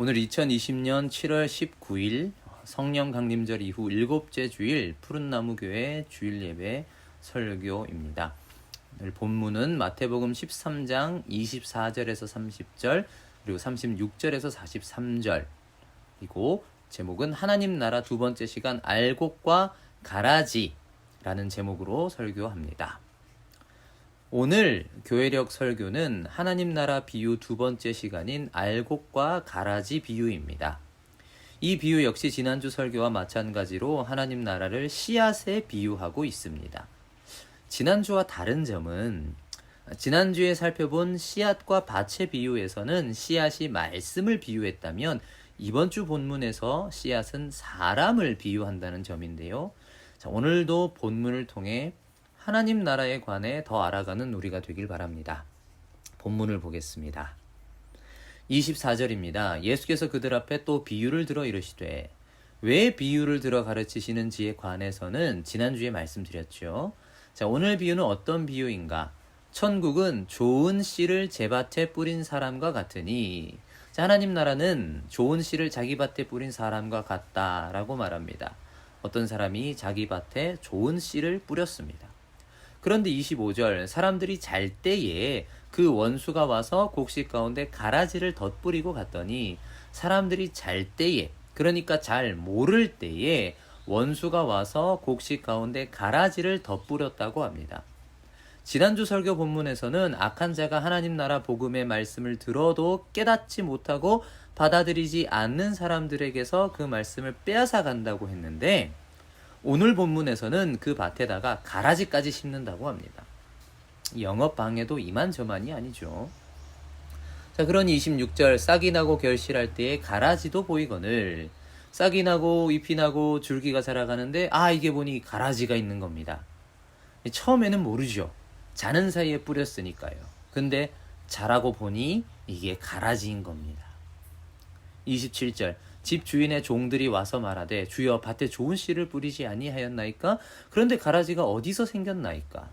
오늘 2020년 7월 19일 성령 강림절 이후 일곱째 주일 푸른나무교회 주일 예배 설교입니다. 오늘 본문은 마태복음 13장 24절에서 30절 그리고 36절에서 43절이고 제목은 하나님 나라 두 번째 시간 알곡과 가라지라는 제목으로 설교합니다. 오늘 교회력 설교는 하나님 나라 비유 두 번째 시간인 알곡과 가라지 비유입니다. 이 비유 역시 지난주 설교와 마찬가지로 하나님 나라를 씨앗에 비유하고 있습니다. 지난주와 다른 점은 지난주에 살펴본 씨앗과 밭의 비유에서는 씨앗이 말씀을 비유했다면 이번 주 본문에서 씨앗은 사람을 비유한다는 점인데요. 자, 오늘도 본문을 통해 하나님 나라에 관해 더 알아가는 우리가 되길 바랍니다. 본문을 보겠습니다. 24절입니다. 예수께서 그들 앞에 또 비유를 들어 이르시되, 왜 비유를 들어 가르치시는지에 관해서는 지난주에 말씀드렸죠. 자, 오늘 비유는 어떤 비유인가? 천국은 좋은 씨를 제 밭에 뿌린 사람과 같으니, 자, 하나님 나라는 좋은 씨를 자기 밭에 뿌린 사람과 같다라고 말합니다. 어떤 사람이 자기 밭에 좋은 씨를 뿌렸습니다. 그런데 25절, 사람들이 잘 때에 그 원수가 와서 곡식 가운데 가라지를 덧뿌리고 갔더니 사람들이 잘 때에, 그러니까 잘 모를 때에 원수가 와서 곡식 가운데 가라지를 덧뿌렸다고 합니다. 지난주 설교 본문에서는 악한 자가 하나님 나라 복음의 말씀을 들어도 깨닫지 못하고 받아들이지 않는 사람들에게서 그 말씀을 빼앗아 간다고 했는데, 오늘 본문에서는 그 밭에다가 가라지까지 심는다고 합니다. 영업 방해도 이만저만이 아니죠. 자, 그러니 26절, 싹이 나고 결실할 때에 가라지도 보이거늘, 싹이 나고 잎이 나고 줄기가 자라가는데 이게 보니 가라지가 있는 겁니다. 처음에는 모르죠. 자는 사이에 뿌렸으니까요. 근데 자라고 보니 이게 가라지인 겁니다. 27절, 집 주인의 종들이 와서 말하되, 주여 밭에 좋은 씨를 뿌리지 아니하였나이까? 그런데 가라지가 어디서 생겼나이까?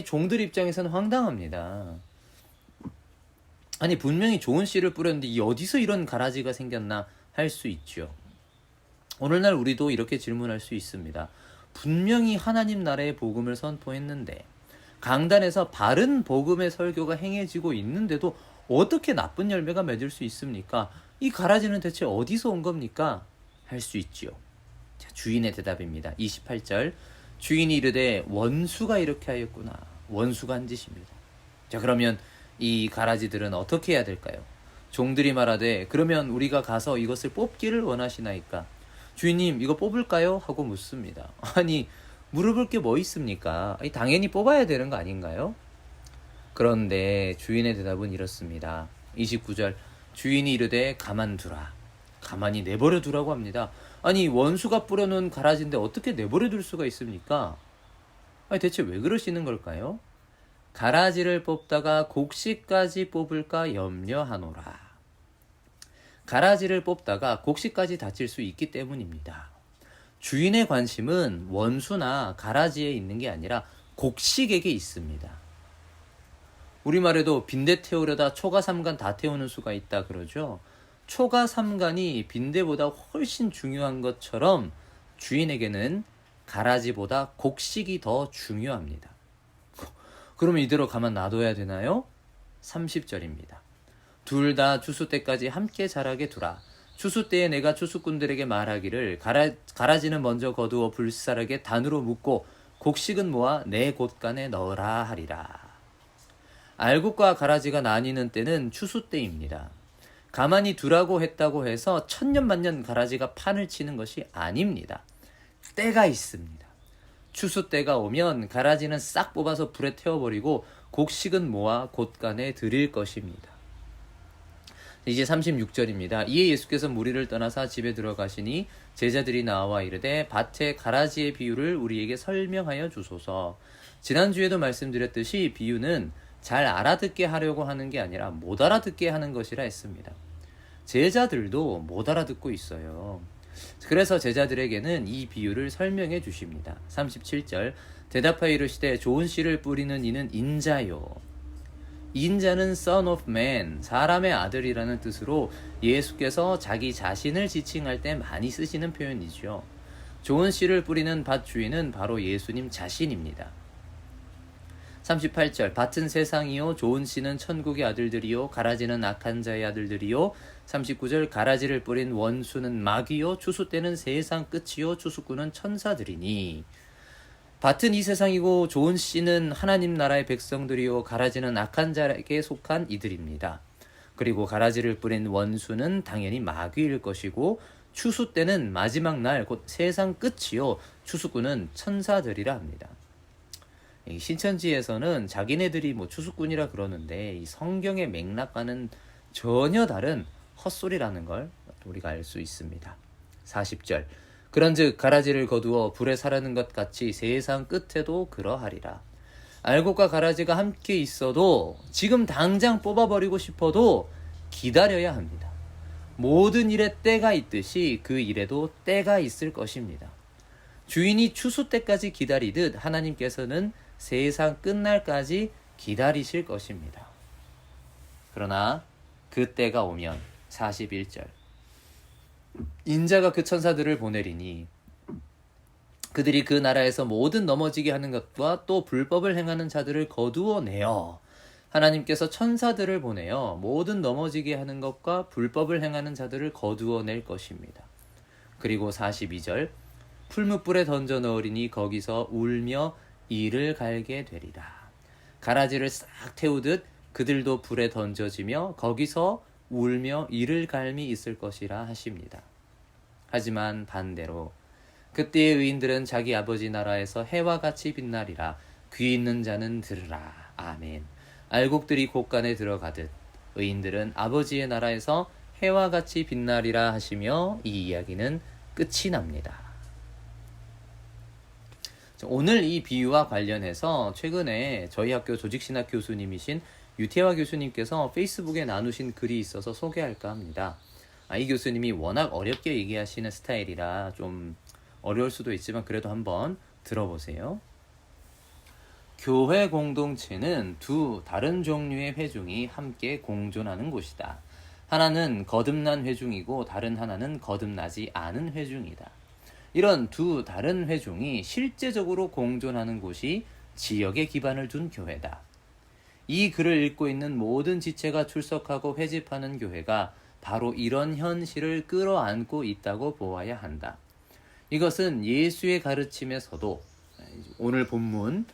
종들 입장에서는 황당합니다. 분명히 좋은 씨를 뿌렸는데 어디서 이런 가라지가 생겼나 할 수 있죠. 오늘날 우리도 이렇게 질문할 수 있습니다. 분명히 하나님 나라의 복음을 선포했는데, 강단에서 바른 복음의 설교가 행해지고 있는데도 어떻게 나쁜 열매가 맺을 수 있습니까? 이 가라지는 대체 어디서 온 겁니까? 할 수 있지요. 자, 주인의 대답입니다. 28절, 주인이 이르되, 원수가 이렇게 하였구나. 원수가 한 짓입니다. 자, 그러면 이 가라지들은 어떻게 해야 될까요? 종들이 말하되, 그러면 우리가 가서 이것을 뽑기를 원하시나이까? 주인님, 이거 뽑을까요? 하고 묻습니다. 물어볼 게 뭐 있습니까? 당연히 뽑아야 되는 거 아닌가요? 그런데 주인의 대답은 이렇습니다. 29절, 주인이 이르되 가만두라. 가만히 내버려 두라고 합니다. 원수가 뿌려놓은 가라지인데 어떻게 내버려 둘 수가 있습니까? 대체 왜 그러시는 걸까요? 가라지를 뽑다가 곡식까지 뽑을까 염려하노라. 가라지를 뽑다가 곡식까지 다칠 수 있기 때문입니다. 주인의 관심은 원수나 가라지에 있는 게 아니라 곡식에게 있습니다. 우리말에도 빈대 태우려다 초가 삼간 다 태우는 수가 있다 그러죠. 초가 삼간이 빈대보다 훨씬 중요한 것처럼 주인에게는 가라지보다 곡식이 더 중요합니다. 그러면 이대로 가만 놔둬야 되나요? 30절입니다. 둘 다 추수 때까지 함께 자라게 두라. 추수 때에 내가 추수꾼들에게 말하기를, 가라지는 먼저 거두어 불사르게 단으로 묶고 곡식은 모아 내 곳간에 넣으라 하리라. 알곡과 가라지가 나뉘는 때는 추수 때입니다. 가만히 두라고 했다고 해서 천년만년 가라지가 판을 치는 것이 아닙니다. 때가 있습니다. 추수 때가 오면 가라지는 싹 뽑아서 불에 태워버리고 곡식은 모아 곳간에 드릴 것입니다. 이제 36절입니다. 이에 예수께서 무리를 떠나사 집에 들어가시니 제자들이 나와 이르되, 밭의 가라지의 비유를 우리에게 설명하여 주소서. 지난주에도 말씀드렸듯이 비유는 잘 알아듣게 하려고 하는 게 아니라 못 알아듣게 하는 것이라 했습니다. 제자들도 못 알아듣고 있어요. 그래서 제자들에게는 이 비유를 설명해 주십니다. 37절, 대답하여 이르시되, 좋은 씨를 뿌리는 이는 인자요. 인자는 Son of Man, 사람의 아들이라는 뜻으로 예수께서 자기 자신을 지칭할 때 많이 쓰시는 표현이죠. 좋은 씨를 뿌리는 밭 주인은 바로 예수님 자신입니다. 38절 밭은 세상이요 좋은 씨는 천국의 아들들이요 가라지는 악한 자의 아들들이요 39절 가라지를 뿌린 원수는 마귀요 추수 때는 세상 끝이요 추수꾼은 천사들이니 밭은 이 세상이고 좋은 씨는 하나님 나라의 백성들이요 가라지는 악한 자에게 속한 이들입니다. 그리고 가라지를 뿌린 원수는 당연히 마귀일 것이고 추수 때는 마지막 날 곧 세상 끝이요 추수꾼은 천사들이라 합니다. 신천지에서는 자기네들이 추수꾼이라 그러는데 이 성경의 맥락과는 전혀 다른 헛소리라는 걸 우리가 알 수 있습니다. 40절 그런즉 가라지를 거두어 불에 사르는 것 같이 세상 끝에도 그러하리라. 알곡과 가라지가 함께 있어도 지금 당장 뽑아버리고 싶어도 기다려야 합니다. 모든 일에 때가 있듯이 그 일에도 때가 있을 것입니다. 주인이 추수 때까지 기다리듯 하나님께서는 세상 끝날까지 기다리실 것입니다. 그러나 그 때가 오면 41절 인자가 그 천사들을 보내리니 그들이 그 나라에서 모든 넘어지게 하는 것과 또 불법을 행하는 자들을 거두어내어 하나님께서 천사들을 보내어 모든 넘어지게 하는 것과 불법을 행하는 자들을 거두어낼 것입니다. 그리고 42절 풀무불에 던져 넣으리니 거기서 울며 이를 갈게 되리라. 가라지를 싹 태우듯 그들도 불에 던져지며 거기서 울며 이를 갈미 있을 것이라 하십니다. 하지만 반대로 그때의 의인들은 자기 아버지 나라에서 해와 같이 빛나리라. 귀 있는 자는 들으라. 아멘. 알곡들이 곳간에 들어가듯 의인들은 아버지의 나라에서 해와 같이 빛나리라 하시며 이 이야기는 끝이 납니다. 오늘 이 비유와 관련해서 최근에 저희 학교 조직신학 교수님이신 유태화 교수님께서 페이스북에 나누신 글이 있어서 소개할까 합니다. 이 교수님이 워낙 어렵게 얘기하시는 스타일이라 좀 어려울 수도 있지만 그래도 한번 들어보세요. 교회 공동체는 두 다른 종류의 회중이 함께 공존하는 곳이다. 하나는 거듭난 회중이고 다른 하나는 거듭나지 않은 회중이다. 이런 두 다른 회중이 실제적으로 공존하는 곳이 지역에 기반을 둔 교회다. 이 글을 읽고 있는 모든 지체가 출석하고 회집하는 교회가 바로 이런 현실을 끌어안고 있다고 보아야 한다. 이것은 예수의 가르침에서도 오늘 본문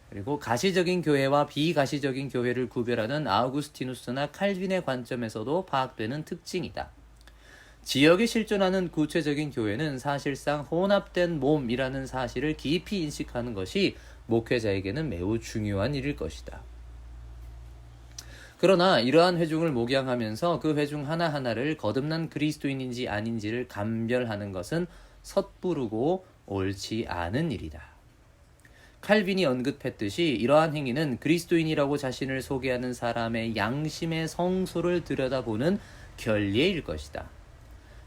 그리고 가시적인 교회와 비가시적인 교회를 구별하는 아우구스티누스나 칼빈의 관점에서도 파악되는 특징이다. 지역에 실존하는 구체적인 교회는 사실상 혼합된 몸이라는 사실을 깊이 인식하는 것이 목회자에게는 매우 중요한 일일 것이다. 그러나 이러한 회중을 목양하면서 그 회중 하나하나를 거듭난 그리스도인인지 아닌지를 감별하는 것은 섣부르고 옳지 않은 일이다. 칼빈이 언급했듯이 이러한 행위는 그리스도인이라고 자신을 소개하는 사람의 양심의 성소를 들여다보는 결례일 것이다.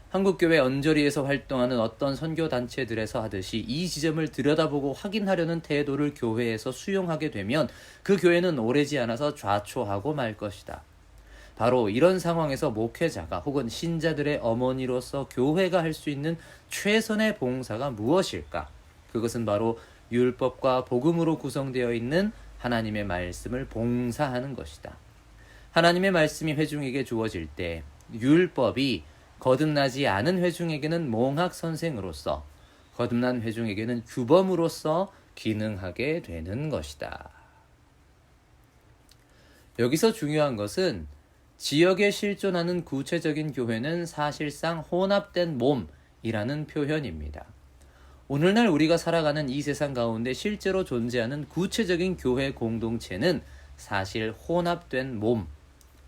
한국교회 언저리에서 활동하는 어떤 선교단체들에서 하듯이 이 지점을 들여다보고 확인하려는 태도를 교회에서 수용하게 되면 그 교회는 오래지 않아서 좌초하고 말 것이다. 바로 이런 상황에서 목회자가 혹은 신자들의 어머니로서 교회가 할 수 있는 최선의 봉사가 무엇일까? 그것은 바로 율법과 복음으로 구성되어 있는 하나님의 말씀을 봉사하는 것이다. 하나님의 말씀이 회중에게 주어질 때 율법이 거듭나지 않은 회중에게는 몽학 선생으로서 거듭난 회중에게는 규범으로서 기능하게 되는 것이다. 여기서 중요한 것은 지역에 실존하는 구체적인 교회는 사실상 혼합된 몸이라는 표현입니다. 오늘날 우리가 살아가는 이 세상 가운데 실제로 존재하는 구체적인 교회 공동체는 사실 혼합된 몸,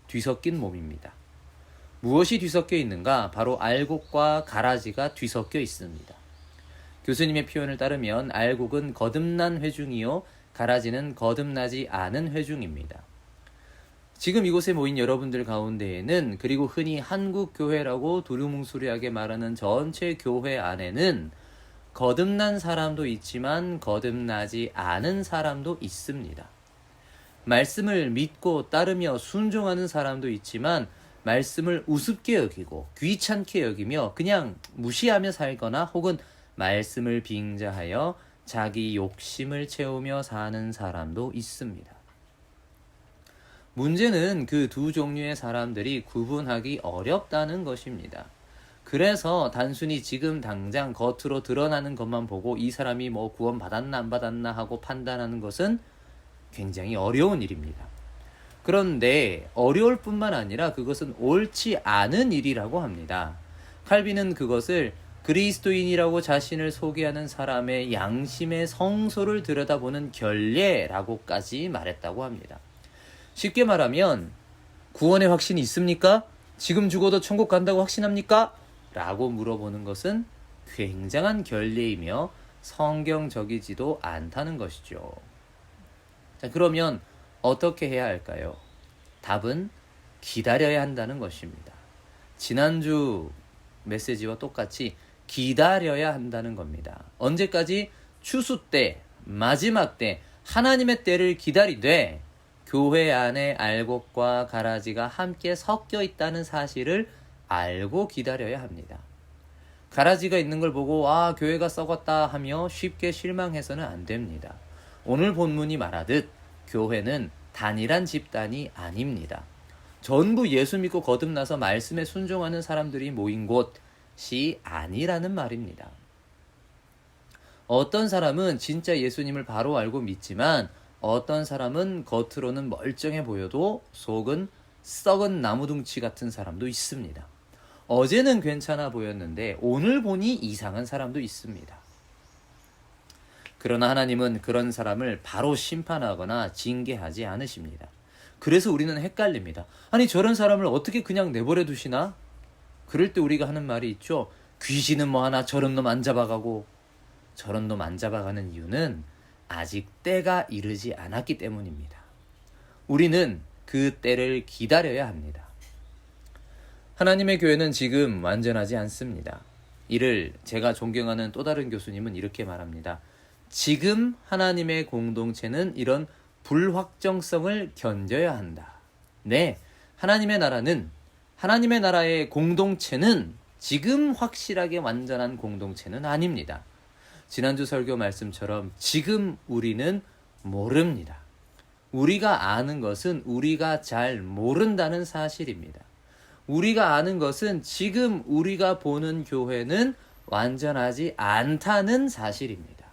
뒤섞인 몸입니다. 무엇이 뒤섞여 있는가? 바로 알곡과 가라지가 뒤섞여 있습니다. 교수님의 표현을 따르면 알곡은 거듭난 회중이요 가라지는 거듭나지 않은 회중입니다. 지금 이곳에 모인 여러분들 가운데에는 그리고 흔히 한국교회라고 두루뭉술하게 말하는 전체 교회 안에는 거듭난 사람도 있지만 거듭나지 않은 사람도 있습니다. 말씀을 믿고 따르며 순종하는 사람도 있지만 말씀을 우습게 여기고 귀찮게 여기며 그냥 무시하며 살거나 혹은 말씀을 빙자하여 자기 욕심을 채우며 사는 사람도 있습니다. 문제는 그 두 종류의 사람들이 구분하기 어렵다는 것입니다. 그래서 단순히 지금 당장 겉으로 드러나는 것만 보고 이 사람이 뭐 구원 받았나 안 받았나 하고 판단하는 것은 굉장히 어려운 일입니다. 그런데 어려울 뿐만 아니라 그것은 옳지 않은 일이라고 합니다. 칼빈은 그것을 그리스도인이라고 자신을 소개하는 사람의 양심의 성소를 들여다보는 결례라고까지 말했다고 합니다. 쉽게 말하면 구원의 확신이 있습니까? 지금 죽어도 천국 간다고 확신합니까? 라고 물어보는 것은 굉장한 결례이며 성경적이지도 않다는 것이죠. 자, 그러면 어떻게 해야 할까요? 답은 기다려야 한다는 것입니다. 지난주 메시지와 똑같이 기다려야 한다는 겁니다. 언제까지? 추수 때, 마지막 때, 하나님의 때를 기다리되 교회 안에 알곡과 가라지가 함께 섞여 있다는 사실을 알고 기다려야 합니다. 가라지가 있는 걸 보고 교회가 썩었다 하며 쉽게 실망해서는 안 됩니다. 오늘 본문이 말하듯 교회는 단일한 집단이 아닙니다. 전부 예수 믿고 거듭나서 말씀에 순종하는 사람들이 모인 곳이 아니라는 말입니다. 어떤 사람은 진짜 예수님을 바로 알고 믿지만 어떤 사람은 겉으로는 멀쩡해 보여도 속은 썩은 나무둥치 같은 사람도 있습니다. 어제는 괜찮아 보였는데 오늘 보니 이상한 사람도 있습니다. 그러나 하나님은 그런 사람을 바로 심판하거나 징계하지 않으십니다. 그래서 우리는 헷갈립니다. 아니 저런 사람을 어떻게 그냥 내버려 두시나? 그럴 때 우리가 하는 말이 있죠. 귀신은 뭐 하나 저런 놈 안 잡아가고. 저런 놈 안 잡아가는 이유는 아직 때가 이르지 않았기 때문입니다. 우리는 그 때를 기다려야 합니다. 하나님의 교회는 지금 완전하지 않습니다. 이를 제가 존경하는 또 다른 교수님은 이렇게 말합니다. 지금 하나님의 공동체는 이런 불확정성을 견뎌야 한다. 네, 하나님의 나라의 공동체는 지금 확실하게 완전한 공동체는 아닙니다. 지난주 설교 말씀처럼 지금 우리는 모릅니다. 우리가 아는 것은 우리가 잘 모른다는 사실입니다. 우리가 아는 것은 지금 우리가 보는 교회는 완전하지 않다는 사실입니다.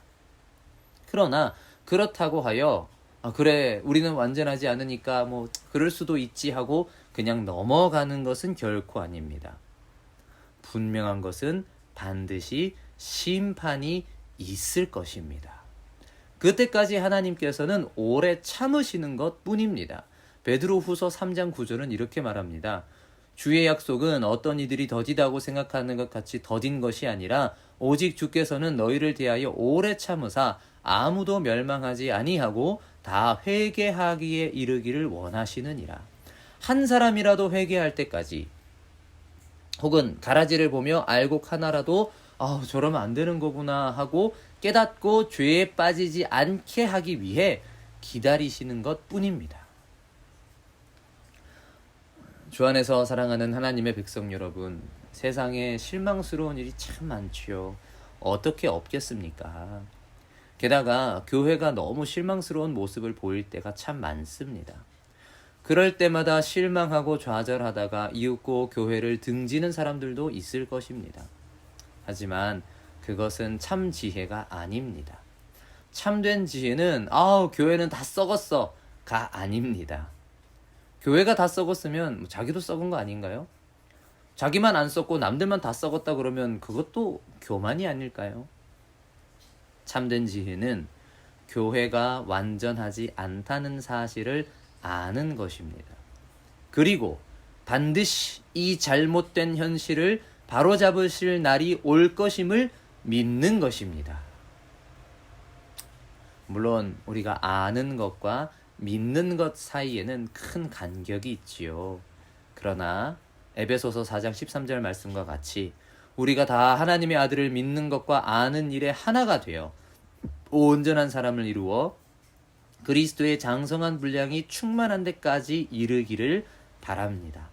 그러나 그렇다고 하여 그래 우리는 완전하지 않으니까 뭐 그럴 수도 있지 하고 그냥 넘어가는 것은 결코 아닙니다. 분명한 것은 반드시 심판이 있을 것입니다. 그때까지 하나님께서는 오래 참으시는 것 뿐입니다. 베드로후서 3장 9절은 이렇게 말합니다. 주의 약속은 어떤 이들이 더디다고 생각하는 것 같이 더딘 것이 아니라 오직 주께서는 너희를 대하여 오래 참으사 아무도 멸망하지 아니하고 다 회개하기에 이르기를 원하시느니라. 한 사람이라도 회개할 때까지 혹은 가라지를 보며 알곡 하나라도 저러면 안 되는 거구나 하고 깨닫고 죄에 빠지지 않게 하기 위해 기다리시는 것 뿐입니다. 주 안에서 사랑하는 하나님의 백성 여러분, 세상에 실망스러운 일이 참 많지요. 어떻게 없겠습니까? 게다가 교회가 너무 실망스러운 모습을 보일 때가 참 많습니다. 그럴 때마다 실망하고 좌절하다가 이윽고 교회를 등지는 사람들도 있을 것입니다. 하지만 그것은 참 지혜가 아닙니다. 참된 지혜는 교회는 다 썩었어가 아닙니다. 교회가 다 썩었으면 자기도 썩은 거 아닌가요? 자기만 안 썩고 남들만 다 썩었다 그러면 그것도 교만이 아닐까요? 참된 지혜는 교회가 완전하지 않다는 사실을 아는 것입니다. 그리고 반드시 이 잘못된 현실을 바로잡으실 날이 올 것임을 믿는 것입니다. 물론 우리가 아는 것과 믿는 것 사이에는 큰 간격이 있지요. 그러나 에베소서 4장 13절 말씀과 같이 우리가 다 하나님의 아들을 믿는 것과 아는 일에 하나가 되어 온전한 사람을 이루어 그리스도의 장성한 분량이 충만한 데까지 이르기를 바랍니다.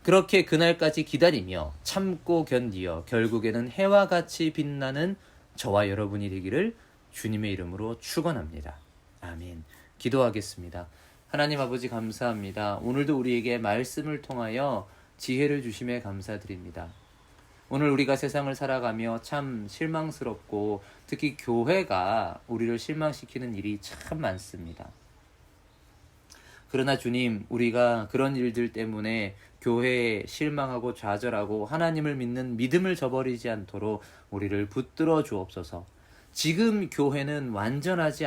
그렇게 그날까지 기다리며 참고 견디어 결국에는 해와 같이 빛나는 저와 여러분이 되기를 주님의 이름으로 축원합니다. 아멘. 기도하겠습니다. 하나님 아버지 감사합니다. 오늘도 우리에게 말씀을 통하여 지혜를 주심에 감사드립니다. 오늘 우리가 세상을 살아가며 참 실망스럽고 특히 교회가 우리를 실망시키는 일이 참 많습니다. 그러나 주님, 우리가 그런 일들 때문에 교회에 실망하고 좌절하고 하나님을 믿는 믿음을 저버리지 않도록 우리를 붙들어 주옵소서. 지금 교회는 완전하지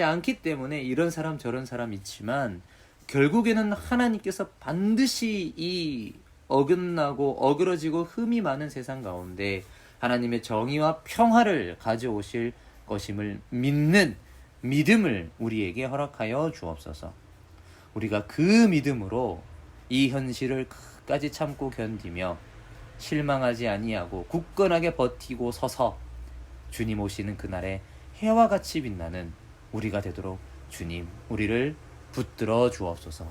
않기 때문에 이런 사람 저런 사람 있지만 결국에는 하나님께서 반드시 이 어긋나고 어그러지고 흠이 많은 세상 가운데 하나님의 정의와 평화를 가져오실 것임을 믿는 믿음을 우리에게 허락하여 주옵소서. 우리가 그 믿음으로 이 현실을 끝까지 참고 견디며 실망하지 아니하고 굳건하게 버티고 서서 주님 오시는 그날에 해와 같이 빛나는 우리가 되도록 주님 우리를 붙들어 주옵소서.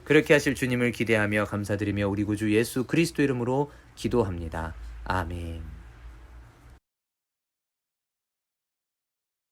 그렇게 하실 주님을 기대하며 감사드리며 우리 구주 예수 그리스도 이름으로 기도합니다. 아멘.